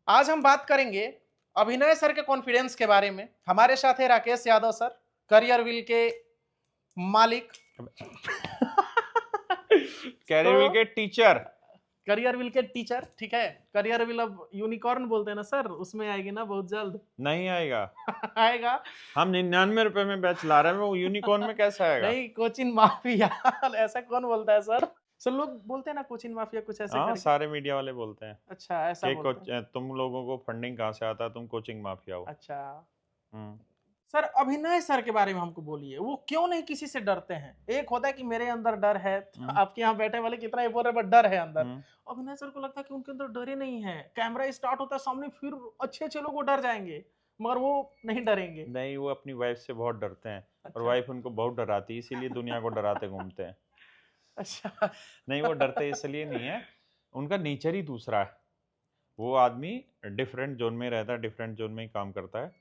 आज हम बात करेंगे अभिनय सर के कॉन्फिडेंस के बारे में। हमारे साथ है Rakesh Yadav sir, career wheel के मालिक। कैरियर तो व्हील के टीचर। करियर व्हील के टीचर, ठीक है। करियर व्हील अब यूनिकॉर्न बोलते हैं ना सर, उसमें आएगी ना बहुत जल्द। नहीं आएगा। आएगा। हम 99 रुपए में बैच ला रहे हैं, वो यूनिकॉर्न में कैसे आएगा? नहीं, कोचिन माफिया। ऐसा कौन बोलता है सर? सर लोग बोलते हैं ना कोचिन माफिया कुछ ऐसे हाँ, करके। सारे मीडिया वाले बोलते हैं अच्छा, ऐसा बोलते हैं। तुम लोगों को फंडिंग कहाँ से आता है, तुम कोचिंग माफिया हो। अच्छा हम्म। सर, अभिनय सर के बारे में हमको बोलिए, वो क्यों नहीं किसी से डरते हैं? एक होता है कि मेरे अंदर डर है, हम्म। आपके यहाँ बैठे वाले कितना ही बोल रहे हैं, डर है अंदर। हम्म। अभिनय सर को लगता है कि उनके अंदर डर ही नहीं है। कैमरा स्टार्ट होता है सामने, फिर अच्छे अच्छे लोग वो डर जाएंगे, मगर वो नहीं डरेंगे। नहीं, वो अपनी वाइफ से बहुत डरते हैं और अच्छा। वाइफ उनको बहुत डराती है, इसीलिए दुनिया को डराते घूमते हैं। अच्छा। नहीं, वो डरते इसलिए नहीं है, उनका नेचर ही दूसरा है। वो आदमी डिफरेंट जोन में रहता है, डिफरेंट जोन में ही काम करता है,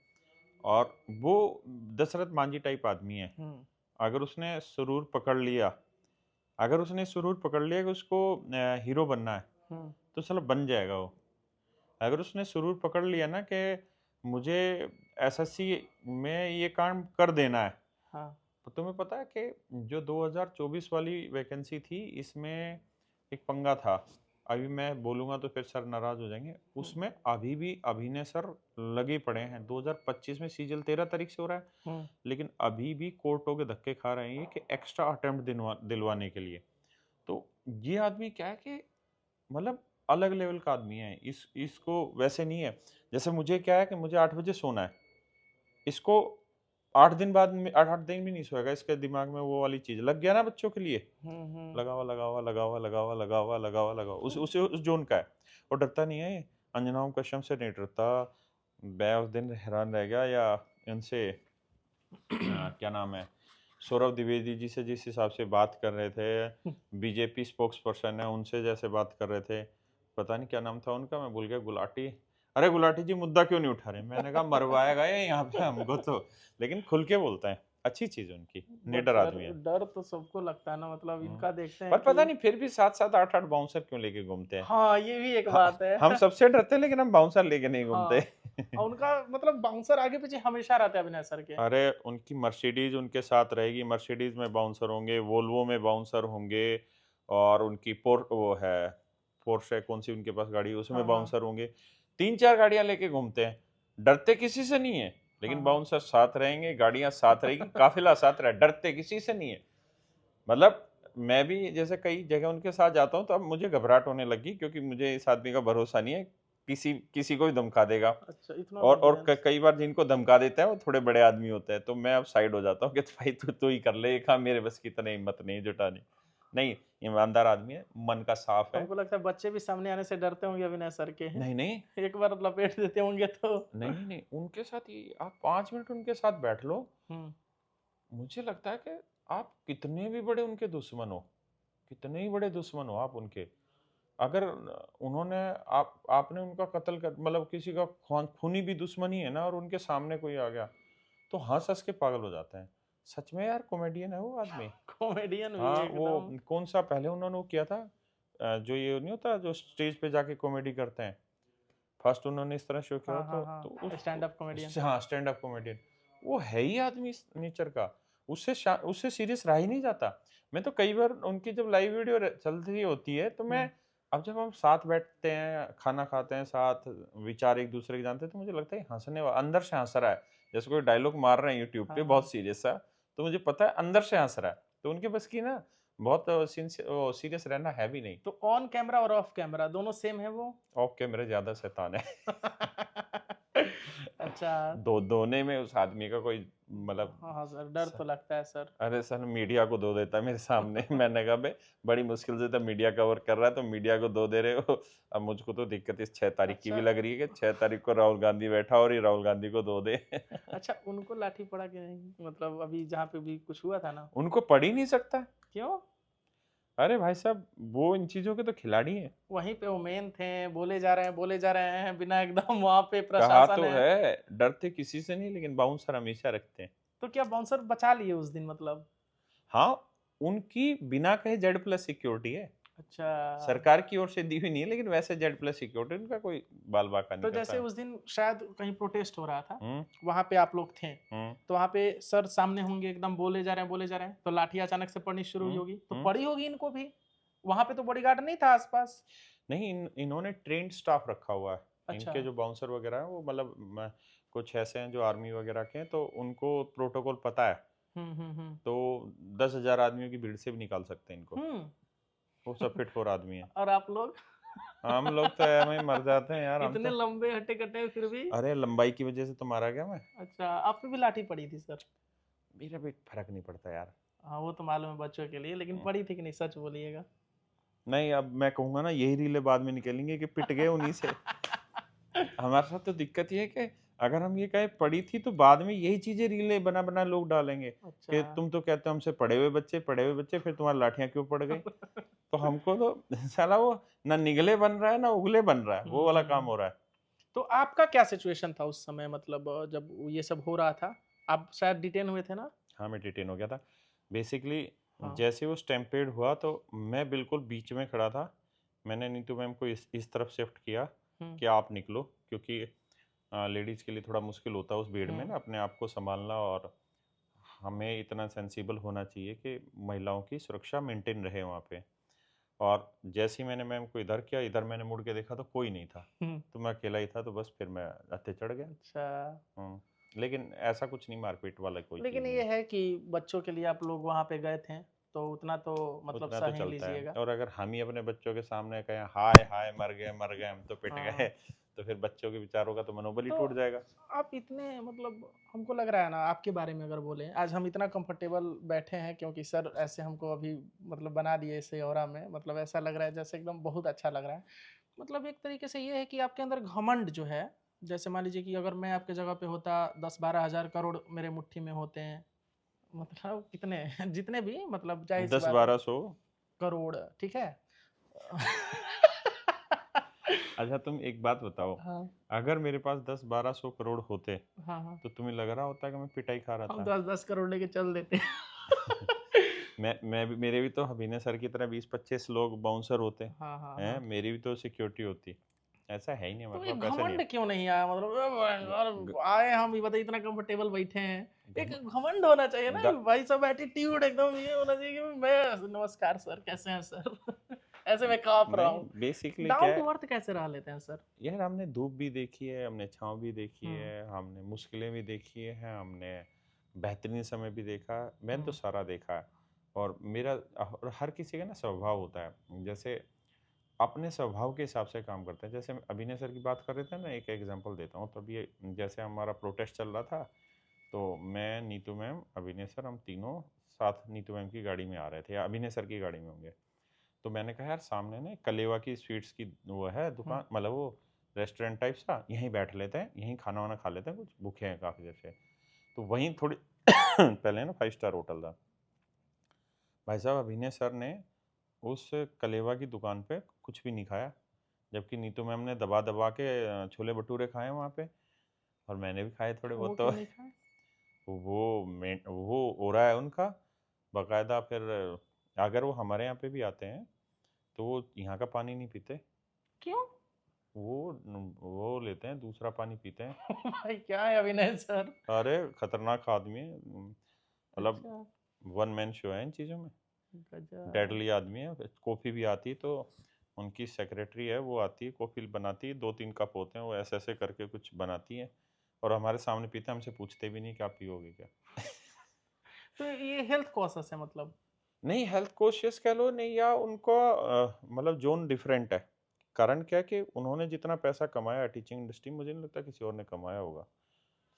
और वो दशरथ मांझी टाइप आदमी है। हम्म। अगर उसने सुरूर पकड़ लिया, अगर उसने सुरूर पकड़ लिया कि उसको हीरो बनना है, हम्म। तो चलो बन जाएगा वो। अगर उसने सुरूर पकड़ लिया ना कि मुझे एसएससी में ये काम कर देना है, हाँ। तो तुम्हें पता है कि जो 2024 वाली वैकेंसी थी, इसमें एक पंगा था। अभी मैं बोलूँगा तो फिर सर नाराज हो जाएंगे। उसमें अभी भी अभिनय सर लगे पड़े हैं। 2025 में सीजल 13 तारीख से हो रहा है, हम्म। लेकिन अभी भी कोर्टों के धक्के खा रहे हैं ये कि एक्स्ट्रा अटेम्प्ट दिलवाने के लिए। तो ये आदमी क्या है कि मतलब अलग लेवल का आदमी है। इसको वैसे नहीं है जैसे मुझे। क्या है कि मुझे 8 बजे सोना है, इसको 8 दिन बाद में 8 दिन भी नहीं सोएगा। इसके दिमाग में वो वाली चीज लग गया ना बच्चों के लिए। हम्म। लगा हुआ लगा हुआ लगा हुआ लगा हुआ लगा हुआ लगा हुआ लगा हुआ उस जोन का है। वो डरता नहीं है। अंजनाओं कश्यप से नहीं डरता। मैं उस दिन हैरान रह गया या इनसे क्या नाम है, सौरभ द्विवेदी जी से जिस हिसाब से बात कर रहे थे, बीजेपी स्पोक्स पर्सन है उनसे जैसे बात कर रहे थे, पता नहीं क्या नाम था उनका, मैं भूल गया। गुलाटी। अरे गुलाटी जी मुद्दा क्यों नहीं उठा रहे? मैंने कहा मरवाएगा ये यहाँ पे हमको तो। लेकिन खुल के बोलते हैं, अच्छी चीज है उनकी, बट निडर सर, आदमी है। डर तो सबको लगता है ना, मतलब हम्म। इनका देखते पर हैं कि। पता नहीं फिर भी 7-7 8-8 बाउंसर क्यों लेके घूमते हैं। हाँ, ये भी एक हाँ, बात है। हम सबसे डरते हैं लेकिन हम बाउंसर लेके नहीं घूमते। हाँ, और उनका मतलब बाउंसर आगे पीछे हमेशा रहते हैं अभिनय सर के। अरे उनकी मर्सिडीज उनके साथ रहेगी, मर्सिडीज में बाउंसर होंगे, वोल्वो में बाउंसर होंगे, और उनकी वो है पोर्शे, कौन सी उनके पास गाड़ी है, उसमें हाँ हाँ। बाउंसर होंगे। 3-4 गाड़ियां लेके घूमते हैं। डरते किसी से नहीं है, हाँ लेकिन हाँ। बाउंसर साथ रहेंगे, गाड़ियां साथ रहेगी, काफिला साथ रहे, डरते किसी से नहीं है। मतलब मैं भी जैसे कई जगह उनके साथ जाता हूँ तो अब मुझे घबराहट होने लगी, क्योंकि मुझे इस आदमी का भरोसा नहीं है। किसी किसी को भी धमका देगा। अच्छा, इतना और कॉन्फिडेंस। कई बार जिनको धमका देता है वो थोड़े बड़े आदमी होते हैं, तो मैं अब साइड हो जाता हूँ कि भाई तू ही कर ले ये काम, मेरे बस की इतनी हिम्मत नहीं जुटानी। नहीं, ईमानदार आदमी है, मन का साफ है। हमको लगता है बच्चे भी सामने आने से डरते होंगे अभिनय सर के। नहीं नहीं एक बार लपेट देते होंगे तो। नहीं नहीं, उनके साथ ही आप 5 मिनट उनके साथ बैठ लो, हम्म। मुझे लगता है कि आप कितने भी बड़े उनके दुश्मन हो, कितने ही बड़े दुश्मन हो आप उनके, अगर उन्होंने आपने उनका कत्ल कर, मतलब किसी का खूनी भी दुश्मनी है ना, और उनके सामने कोई आ गया तो हंस हंस के पागल हो जाते हैं। सच में यार, कॉमेडियन है वो आदमी। कॉमेडियन भी हाँ, एकदम। वो कौन सा पहले उन्होंने वो किया था, जो ये नहीं होता जो स्टेज पे जाके कॉमेडी करते हैं, फर्स्ट उन्होंने इस तरह शो किया हाँ तो हाँ तो हाँ, स्टैंड अप कॉमेडियन। हाँ, स्टैंड अप कॉमेडियन। वो है ही आदमी इस नेचर का। उससे सीरियस रहा ही नहीं जाता। मैं तो कई बार उनकी जब लाइव वीडियो चलती होती है तो मैं, अब जब हम साथ बैठते हैं, खाना खाते हैं साथ, विचार एक दूसरे के जानते हैं, तो मुझे लगता है हंसने वाला अंदर से हंस रहा है। जैसे कोई डायलॉग मार रहे हैं यूट्यूब हाँ पे हाँ। बहुत सीरियस सा, तो मुझे पता है अंदर से हंस रहा है। तो उनके बस की ना बहुत सीरियस रहना है भी नहीं। तो ऑन कैमरा और ऑफ कैमरा दोनों सेम है वो? ऑफ कैमरे ज्यादा शैतान है। अच्छा। दोने में उस आदमी का कोई मतलब। हाँ हाँ सर, डर तो लगता है सर। अरे सर, मीडिया को दो देता है मेरे सामने। मैंने कहा भाई, बड़ी मुश्किल से तो मीडिया कवर कर रहा है, तो मीडिया को दो दे रहे हो। अब मुझको तो दिक्कत इस 6 तारीख की अच्छा। भी लग रही है कि 6 तारीख को राहुल गांधी बैठा और ये राहुल गांधी को दो दे। अच्छा, उनको लाठी पड़ा कि नहीं, मतलब अभी जहाँ पे भी कुछ हुआ था ना? उनको पढ़ ही नहीं सकता। क्यों? अरे भाई साहब, वो इन चीजों के तो खिलाड़ी हैं। वहीं पे वो मेन थे, बोले जा रहे हैं बोले जा रहे हैं बिना एकदम, वहां पे कहा प्रशासन तो है। है डरते किसी से नहीं, लेकिन बाउंसर हमेशा रखते हैं। तो क्या बाउंसर बचा लिए उस दिन मतलब? हाँ, उनकी बिना कहे जेड प्लस सिक्योरिटी है। अच्छा। सरकार की ओर से दी हुई नहीं है, लेकिन वैसे जेड प्लस सिक्योरिटी उनका कोई बाल बाका नहीं तो करता जैसे है। उस दिन शायद कहीं प्रोटेस्ट हो रहा था, हम्म वहां पे आप लोग थे, हम्म तो वहां पे सर सामने होंगे, एकदम बोले जा रहे हैं बोले जा रहे हैं, तो लाठी अचानक से पड़नी शुरू हुई हम्म होगी, तो हम्म। पड़ी होगी इनको भी। वहां पे तो बॉडीगार्ड नहीं था आसपास। नहीं, इन्होंने ट्रेंड स्टाफ रखा हुआ है। अच्छा। इनके जो बाउंसर वगैरह हैं वो मतलब कुछ ऐसे हैं जो आर्मी वगैरह के हैं, तो उनको प्रोटोकॉल पता है। हम्म। तो 10,000 आदमियों की भीड़ से भी निकाल सकते हैं इनको। हम्म। वो सब फिट फॉर आदमी है। और आप लोग हम लोग तो ऐसे ही मर जाते हैं यार, हम इतने तो। लंबे हट्टे कट्टे फिर भी। अरे लंबाई की वजह से तो मारा गया मैं। अच्छा, आप पे भी लाठी पड़ी थी सर? मेरा भी फर्क नहीं पड़ता यार। हाँ वो तो मालूम है बच्चों के लिए, लेकिन हम्म। पड़ी थी कि नहीं, सच बोलिएगा। नहीं, अब मैं कहूंगा ना, यही रीलें बाद में निकलेंगे कि पिट गए उन्हीं से। हमारे साथ तो दिक्कत ये है कि अगर हम ये कहें पड़ी थी, तो बाद में यही चीजें रीलें बना बना लोग डालेंगे अच्छा। कि तुम तो कहते हो हमसे पढ़े हुए बच्चे, फिर तुम्हारी लाठियां क्यों पड़ गई। तो हमको तो साला वो ना निगले बन रहा है ना उगले बन रहा है, वो वाला काम हम्म। हो रहा है। तो आपका क्या सिचुएशन था उस समय, मतलब जब ये सब हो रहा था? आप शायद डिटेन हुए थे ना? हाँ, मैं डिटेन हो गया था बेसिकली। हाँ। जैसे वो स्टैम्पेड हुआ तो मैं बिल्कुल बीच में खड़ा था। मैंने नीतू मैम को इस तरफ शिफ्ट किया हम्म कि आप निकलो, क्योंकि लेडीज़ के लिए थोड़ा मुश्किल होता है उस भीड़ में हम्म ना अपने आप को संभालना, और हमें इतना सेंसिबल होना चाहिए कि महिलाओं की सुरक्षा मेंटेन रहे वहाँ पे। और जैसे ही मैंने मैम को इधर किया, इधर मैंने मुड़ के देखा तो कोई नहीं था, हम्म। तो मैं अकेला ही था, तो बस फिर मैं हत्थे चढ़ गया। अच्छा। लेकिन ऐसा कुछ नहीं, मारपीट वाला कोई चीज़ लेकिन नहीं ये है। है कि बच्चों के लिए आप लोग वहां पे गए थे, तो उतना तो मतलब उतना तो सह ही चलता है, लीजिएगा। और अगर हम ही अपने बच्चों के सामने कहें हाय हाय मर गए हम तो पिट गए, हाँ। तो फिर बच्चों के विचारों का तो मनोबल ही तो टूट जाएगा। आप इतने मतलब, हमको लग रहा है ना, आपके बारे में अगर बोले, आज हम इतना कंफर्टेबल बैठे हैं क्योंकि सर ऐसे हमको अभी मतलब बना दिए इसे ऑरा में, मतलब ऐसा लग रहा है जैसे एकदम बहुत अच्छा लग रहा है। मतलब एक तरीके से ये है कि आपके अंदर घमंड जो है, जैसे मान लीजिए कि अगर मैं आपके जगह पे होता, 10-12 हज़ार करोड़ मेरे मुट्ठी में होते हैं, मतलब कितने जितने भी, मतलब जाहिर सी दस बात है, बारह सौ करोड़, ठीक है। अच्छा तुम एक बात बताओ, हाँ अगर मेरे पास 10-1200 करोड़ होते, हाँ हाँ। तो तुम्हें लग रहा होता कि मैं पिटाई खा रहा हम था? 10-10 करोड़ लेके चल देते। मैं भी, मेरे भी तो अभिनय सर की तरह 20-25 लोग बाउंसर होते हाँ हाँ हैं, हाँ। मेरी भी तो सिक्योरिटी होती। ऐसा है ही नहीं, तो हमारे ये पास पैसा नहीं घमंड है। क्यों नहीं आया, मतलब ग, और आए हम ये बताइए, इतना कंफर्टेबल बैठे हैं, एक घम, घमंड होना चाहिए ना ग, भाई, सब एटीट्यूड एकदम ये होना चाहिए कि मैं, नमस्कार सर कैसे हैं सर, ऐसे मैं कांप रहा नहीं हूँ। बेसिकली क्या डाउन टू है अर्थ कैसे रह लेते हैं सर? यार, हमने धूप भी देखी है, हमने छाँव भी देखी हम्म है, हमने मुश्किलें भी देखी है, हमने बेहतरीन समय भी देखा है, मैंने तो हम्म सारा देखा है। और मेरा, और हर किसी का ना स्वभाव होता है, जैसे अपने स्वभाव के हिसाब से काम करते हैं। जैसे हम अभिनय सर की बात कर रहे थे ना, एक एग्जांपल देता हूँ। तभी जैसे हमारा प्रोटेस्ट चल रहा था, तो मैं, नीतू मैम, अभिनय सर, हम तीनों साथ नीतू मैम की गाड़ी में आ रहे थे, या अभिनय सर की गाड़ी में होंगे। तो मैंने कहा यार सामने ना कलेवा की स्वीट्स की वो है हम्म दुकान, मतलब वो रेस्टोरेंट टाइप सा, यहीं बैठ लेते हैं, यहीं खाना वाना खा लेते हैं, कुछ भूखे हैं काफ़ी देर से। तो वहीं थोड़ी पहले ना 5 स्टार होटल था। भाई साहब अभिनय सर ने उस कलेवा की दुकान पे कुछ भी नहीं खाया, जबकि नीतू मैम ने दबा दबा के छोले भटूरे खाए वहाँ पे, और मैंने भी खाए थोड़े वो बहुत। तो क्यों नहीं खाए? वो हो रहा है उनका बाकायदा। फिर अगर वो हमारे यहाँ पे भी आते हैं, तो वो यहाँ का पानी नहीं पीते, क्यों? वो लेते हैं दूसरा पानी पीते हैं। भाई क्या है अभिनय सर। अरे खतरनाक आदमी है, मतलब अच्छा। वन मैन शो है इन चीज़ों में। गजब। डेडली आदमी है। कॉफ़ी भी आती तो उनकी सेक्रेटरी है, वो आती है कॉफ़ी बनाती है, 2-3 कप होते हैं, वो ऐसे ऐसे करके कुछ बनाती है, और हमारे सामने पीते हैं, हमसे पूछते भी नहीं कि आप पियोगे क्या। तो ये हेल्थ कॉशस है मतलब? नहीं, हेल्थ कॉशियस कह लो नहीं, या उनको मतलब जोन डिफरेंट है। कारण क्या है कि उन्होंने जितना पैसा कमाया टीचिंग इंडस्ट्री में, मुझे नहीं लगता किसी और ने कमाया होगा।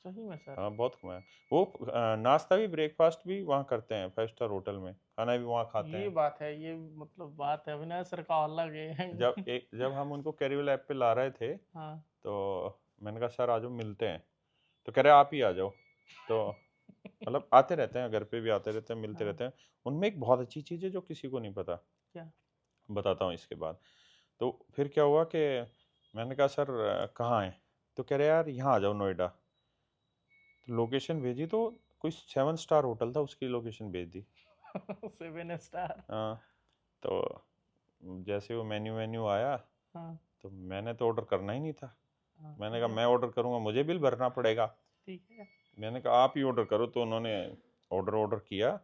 सही में सर? हाँ बहुत कमाया। वो नाश्ता भी ब्रेकफास्ट भी वहाँ करते हैं, 5 स्टार होटल में खाना भी वहाँ खाते ये हैं। बात है, ये मतलब बात है, अविनाश सर का अलग है। जब हम उनको कैरीवल ऐप पे ला रहे थे, हाँ। तो मैंने कहा सर आज हम मिलते हैं, तो कह रहे आप ही आ जाओ। तो मतलब आते रहते हैं, घर पे भी आते रहते हैं, मिलते हाँ। रहते हैं। उनमें एक बहुत अच्छी चीज़ है जो किसी को नहीं पता, क्या? बताता हूँ इसके बाद। तो फिर क्या हुआ कि मैंने कहा सर कहाँ हैं, तो कह रहे यार यहाँ आ जाओ नोएडा। तो लोकेशन भेजी, तो कोई 7 स्टार होटल था, उसकी लोकेशन भेज दी। 7 स्टार। हाँ, तो जैसे वो मेन्यू वेन्यू आया हाँ तो मैंने तो ऑर्डर करना ही नहीं था। हाँ मैंने ठीक कहा है मैं ऑर्डर करूंगा, मुझे बिल भरना पड़ेगा। ठीक है। मैंने कहा आप ही ऑर्डर करो, तो उन्होंने ऑर्डर किया।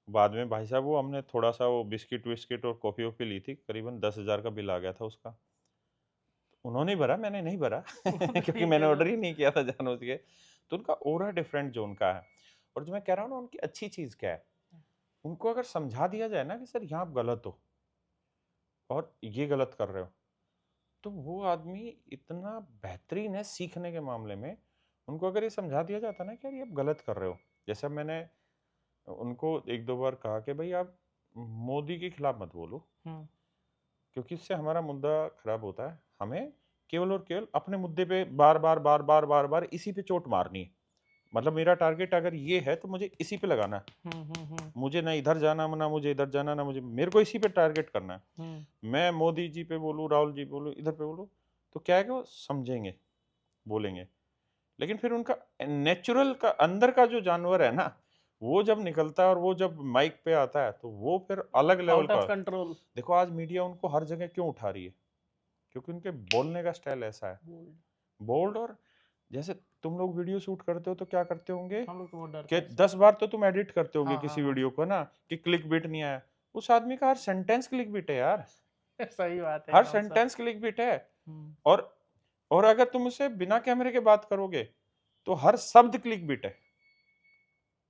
बाद में भाई साहब वो हमने थोड़ा सा वो बिस्किट विस्किट और कॉफ़ी वॉफ़ी ली थी, करीबन 10,000 का बिल आ गया था उसका। उन्होंने ही भरा, मैंने नहीं भरा क्योंकि ठीक मैंने है ऑर्डर ही नहीं किया था जानबूझ के। तो उनका ओरा डिफरेंट जो उनका है। और जो मैं कह रहा हूँ ना, उनकी अच्छी चीज़ क्या है, उनको अगर समझा दिया जाए ना कि सर यहाँ आप गलत हो और ये गलत कर रहे हो, तो वो आदमी इतना बेहतरीन है सीखने के मामले में। उनको अगर ये समझा दिया जाता ना कि यार ये आप गलत कर रहे हो। जैसे अब मैंने उनको एक दो बार कहा कि भाई आप मोदी के खिलाफ मत बोलो, हम्म क्योंकि इससे हमारा मुद्दा खराब होता है। हमें केवल और केवल अपने मुद्दे पे बार बार बार बार बार बार इसी पे चोट मारनी है। मतलब मेरा टारगेट अगर ये है तो मुझे इसी पे लगाना है। हम्म। मुझे ना इधर जाना, ना मुझे इधर जाना, ना मुझे, मेरे को इसी पे टारगेट करना है। मैं मोदी जी पे बोलूँ, राहुल जी बोलूँ, इधर पे बोलूँ, तो क्या है कि वो समझेंगे, बोलेंगे। लेकिन फिर उनका नेचुरल का अंदर का जो जानवर है ना, वो जब निकलता है और वो जब माइक पे आता है तो वो फिर अलग लेवल आउट का। Of control. देखो आज मीडिया उनको हर जगह क्यों उठा रही है, क्योंकि उनके बोलने का स्टाइल ऐसा है, बोल्ड। बोल्ड। और जैसे तुम लोग वीडियो शूट करते हो तो क्या करते होंगे हम लोग तो वो डरते कि हैं सर। 10 बार तो तुम एडिट करते होगे हाँ हाँ किसी हाँ वीडियो को ना, कि क्लिक बिट नहीं आया। उस आदमी का हर सेंटेंस क्लिक बिट है यार, सही बात है हर एकदम सर। सेंटेंस क्लिक बिट है। हम्म। और और अगर तुम उसे बिना कैमरे के बात करोगे तो हर शब्द क्लिक बिट है।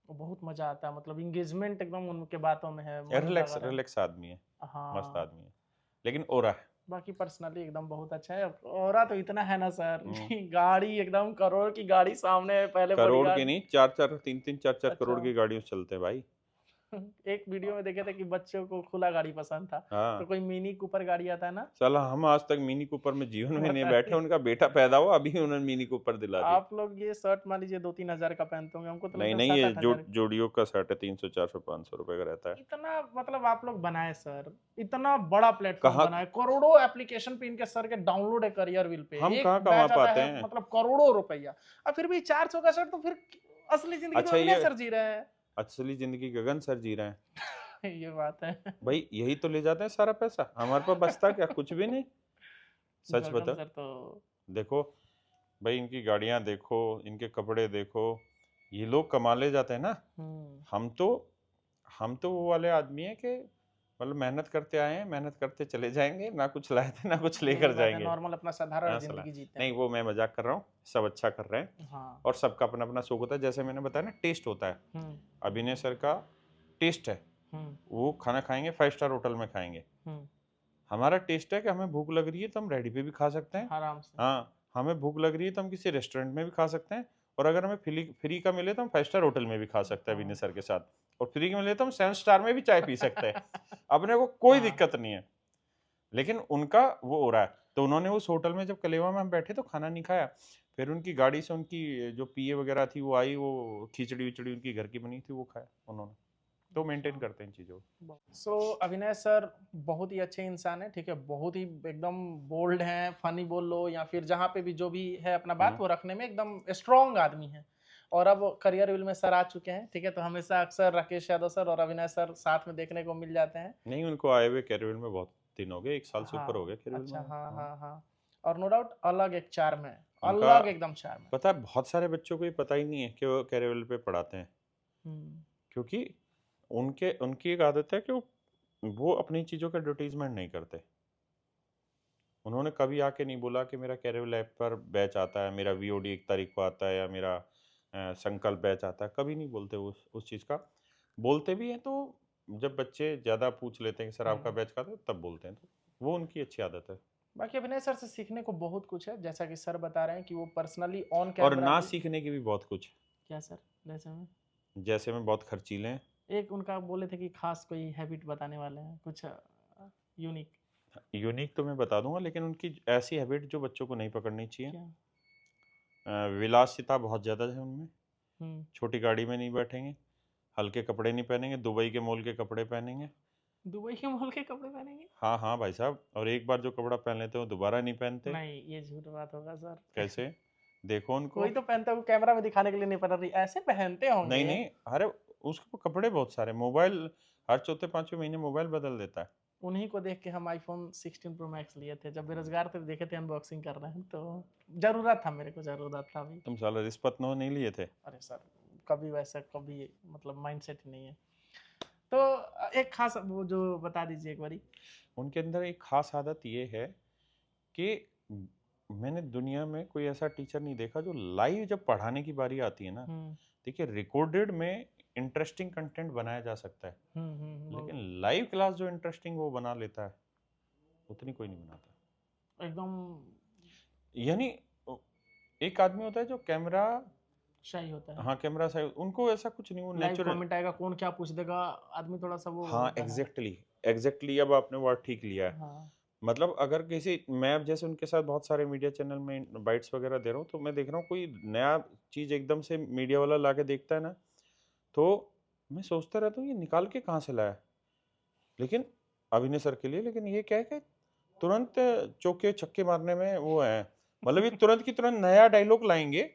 वो बहुत मजा आता है, मतलब इंगेजमेंट एकदम उनके बातों में है, मन रिलैक्स लगा रहे। रिलैक्स आदमी है, मस्त हाँ। आदमी है, लेकिन ओरा है। बाकी पर्सनली एकदम बहुत अच्छा है। औरा तो इतना है ना सर हम्म, कि गाड़ी एकदम करोड़ की गाड़ी सामने है, पहले करोड़ की बॉडीगार्ड। नहीं, चार चार तीन तीन चार चार अच्छा। करोड़ की गाड़ियों से चलते हैं भाई। एक वीडियो में देखे थे कि बच्चों को खुला गाड़ी पसंद था, तो हाँ कोई मिनी कूपर गाड़ी आता है ना। साला, हम आज तक मिनी कूपर में जीवन में नहीं बैठे, बताइए। उनका बेटा पैदा हुआ अभी उन्होंने मिनी कूपर दिला दी। आप लोग ये शर्ट मान लीजिए 2-3 हजार का पहनते होंगे, हमको तो नहीं लगता है नहीं, सात ये आठ हजार जोड़ियों का सेट है, 300 400 500 रुपए का रहता है। इतना मतलब आप लोग बनाए सर, इतना बड़ा प्लेटफॉर्म कहाँ, बनाए, करोड़ों एप्लीकेशन पे इनके सर के डाउनलोड है करियर व्हील पे, हम एक कहाँ कमा बैच आता पाते है हैं। मतलब करोड़ों रुपया। और फिर भी 400 का सर, तो फिर असली जिंदगी तो अच्छा अविनाश ये सर जी रहे असली जिंदगी गगन सर जी रहे हैं। हैं। ये बात है। भाई यही तो ले जाते हैं सारा पैसा, हमारे पास बचता क्या, कुछ भी नहीं। सच गगन बता। सर तो देखो भाई, इनकी गाड़ियां देखो, इनके कपड़े देखो, ये लोग कमा ले जाते हैं ना। हम्म हम तो हम तो वो वाले आदमी हैं कि मतलब मेहनत करते आए हैं, मेहनत करते चले जाएंगे, ना कुछ लाए थे ना कुछ यही लेकर बात है, जाएंगे। नॉर्मल अपना साधारण हाँ सलाह। जिंदगी जीते नहीं हैं। वो मैं मजाक कर रहा हूँ, सब अच्छा कर रहे हैं। हाँ। और सबका अपना अपना शौक होता है, जैसे मैंने बताया ना, टेस्ट होता है। हम्म अभिनय सर का टेस्ट है, हम्म वो खाना खाएंगे 5 स्टार होटल में खाएंगे। हम्म हमारा टेस्ट है कि हमें भूख लग रही है तो हम रेडी पे भी खा सकते हैं। आराम से। हाँ, हमें भूख लग रही है तो हम किसी रेस्टोरेंट में भी खा सकते हैं। और अगर हमें फ्री फ्री का मिले तो हम 5 स्टार होटल में भी खा सकते हैं विनय हाँ। सर के साथ। और फ्री का मिले तो हम 7 स्टार में भी चाय पी सकते हैं। अपने को कोई हाँ। दिक्कत नहीं है। लेकिन उनका वो हो रहा है, तो उन्होंने उस होटल में जब कलेवा में हम बैठे तो खाना नहीं खाया। फिर उनकी गाड़ी से उनकी जो पीए वगैरह थी वो आई, वो खिचड़ी विचड़ी उनकी घर की बनी थी वो खाया उन्होंने। तो मेंटेन अच्छा। करते हैं इन चीज़ों को। सो अभिनय सर बहुत ही अच्छे इंसान है, ठीक है, बहुत ही एकदम बोल्ड हैं, फनी बोल लो या फिर जहाँ पे भी जो भी है अपना बात वो रखने में एकदम स्ट्रॉन्ग आदमी है। और अब करियर व्हील में सर आ चुके हैं, ठीक है, तो हमेशा अक्सर राकेश यादव सर और अभिनय सर साथ में देखने को मिल जाते हैं। नहीं, उनको आए हुए कैरियर में बहुत दिन हो गए, 1 साल से ऊपर हो गया हाँ कैरियर में। अच्छा, हाँ हाँ, हाँ हाँ। और नो डाउट अलग एक चार्म है, उनका अलग एकदम चार्म है। पता है, बहुत सारे बच्चों को ये पता ही नहीं है कि वो कैरियर पे पढ़ाते हैं। हम्म क्योंकि उनके उनकी एक आदत है कि वो अपनी चीज़ों का एडवर्टीजमेंट नहीं करते। उन्होंने कभी आके नहीं बोला कि मेरा कैरियर ऐप पर बैच आता है, मेरा वीओडी 1 तारीख को आता है, या मेरा संकल्प बैच आता है। कभी नहीं बोलते उस चीज़ का। बोलते भी हैं तो जब बच्चे ज़्यादा पूछ लेते हैं कि सर आपका हम्म। बैच कब है, तब बोलते हैं। तो वो उनकी अच्छी आदत है। बाकी अभिनय सर से सीखने को बहुत कुछ है, जैसा कि सर बता रहे हैं कि वो पर्सनली ऑन और कैमरा ना भी। सीखने की भी बहुत कुछ। क्या सर, जैसे में जैसे में बहुत खर्चीले हैं। एक उनका बोले थे कि खास कोई हैबिट बताने वाले हैं कुछ यूनिक। यूनिक तो मैं बता दूंगा, लेकिन उनकी ऐसी हैबिट जो बच्चों को नहीं पकड़नी चाहिए। क्या। विलासिता बहुत ज़्यादा है उनमें। हम्म। छोटी गाड़ी में नहीं बैठेंगे, हल्के कपड़े नहीं पहनेंगे, दुबई के मॉल के कपड़े पहनेंगे। दुबई के मॉल के कपड़े पहनेंगे। हाँ हाँ भाई साहब, और एक बार जो कपड़ा पहन लेते हैं वो दोबारा नहीं पहनते। नहीं ये झूठ बात होगा सर। कैसे, देखो उनको। कोई तो पहनता है, वो कैमरा में दिखाने के लिए नहीं पहन रही, ऐसे पहनते नहीं होंगे। नहीं, अरे उसके कपड़े बहुत सारे, मोबाइल हर चौथे पांचवें महीने मोबाइल बदल देता है। उन्हीं को देख के हम आईफोन 16 प्रो मैक्स लिए थे, जब बेरोजगार थे देखे थे अनबॉक्सिंग कर रहे हैं, तो जरूरत था, मेरे को जरूरत था अभी। तुम साला रिश्वत नो नहीं लिए थे? अरे सर, कभी वैसा कभी मतलब माइंडसेट ही नहीं है। तो एक खास वो जो बता दीजिए एक बारी। उनके अंदर एक खास आदत ये है कि मैंने दुनिया में कोई ऐसा टीचर नहीं देखा जो लाइव जब पढ़ाने की बारी आती है ना, देखिए रिकॉर्डेड में इंटरेस्टिंग कंटेंट बनाया जा सकता है, लेकिन लाइव क्लास जो इंटरेस्टिंग वो बना लेता है, उतनी कोई नहीं बनाता एकदम यानी। एक आदमी होता है जो कैमरा, शाही होता है। हाँ कैमरा साइड, उनको ऐसा कुछ नहीं, वो लाइव नेचुरल। कमेंट आएगा, कौन क्या पूछ देगा, आदमी थोड़ा सा वो हाँ होता है। एग्जैक्टली एग्जैक्टली, अब आपने वर्ड ठीक लिया है। हाँ। मतलब अगर किसी, मैं अब जैसे उनके साथ बहुत सारे मीडिया चैनल में बाइट्स वगैरह दे रहा हूँ, तो मैं देख रहा हूँ कोई नया चीज एकदम से मीडिया वाला ला के देखता है ना, तो मैं सोचता रहता हूँ ये निकाल के कहाँ से लाया, लेकिन अभिनय सर के लिए। लेकिन ये क्या है कि तुरंत चौके छक्के मारने में वो है, मतलब ये तुरंत की तुरंत नया डायलॉग लाएंगे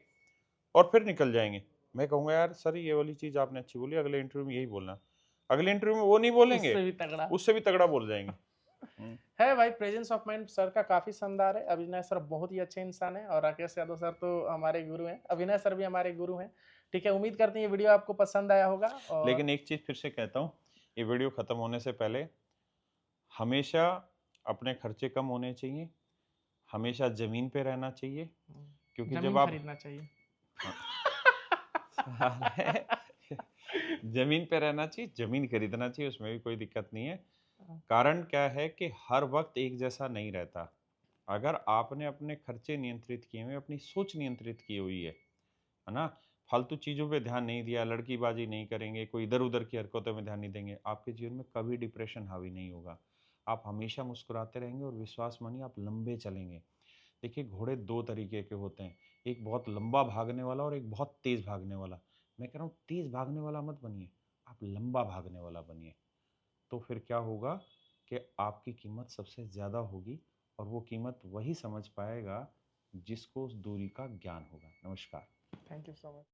और फिर निकल जाएंगे। मैं कहूँगा यार सर ये वाली चीज आपने अच्छी बोली, अगले इंटरव्यू में यही बोलना। अगले इंटरव्यू में वो नहीं बोलेंगे, उससे भी तगड़ा उससे भी तगड़ा बोल जाएंगे। है भाई। प्रेजेंस ऑफ माइंड सर का काफी शानदार है। अभिनय सर बहुत ही अच्छे इंसान है, और राकेश यादव सर तो हमारे गुरु हैं, अभिनय सर भी हमारे गुरु हैं। ठीक है, उम्मीद करते हैं ये वीडियो आपको पसंद आया होगा। और लेकिन एक चीज फिर से कहता हूँ, ये वीडियो खत्म होने से पहले, हमेशा अपने खर्चे कम होने चाहिए, हमेशा जमीन पे रहना चाहिए, क्योंकि जब जमीन आप खरीदना चाहिए। जमीन पे रहना चाहिए, जमीन खरीदना चाहिए, उसमें भी कोई दिक्कत नहीं है। कारण क्या है कि हर वक्त एक जैसा नहीं रहता। अगर आपने अपने खर्चे नियंत्रित किए हुए, अपनी सोच नियंत्रित की हुई है ना, फालतू चीज़ों पे ध्यान नहीं दिया, लड़कीबाजी नहीं करेंगे, कोई इधर उधर की हरकतों में ध्यान नहीं देंगे, आपके जीवन में कभी डिप्रेशन हावी नहीं होगा। आप हमेशा मुस्कुराते रहेंगे और विश्वास मानिए आप लंबे चलेंगे। देखिए घोड़े दो तरीके के होते हैं, एक बहुत लंबा भागने वाला और एक बहुत तेज भागने वाला। मैं कह रहा हूँ तेज भागने वाला मत बनिए, आप लंबा भागने वाला बनिए। तो फिर क्या होगा कि आपकी कीमत सबसे ज़्यादा होगी, और वो कीमत वही समझ पाएगा जिसको उस दूरी का ज्ञान होगा। नमस्कार। Thank you so much.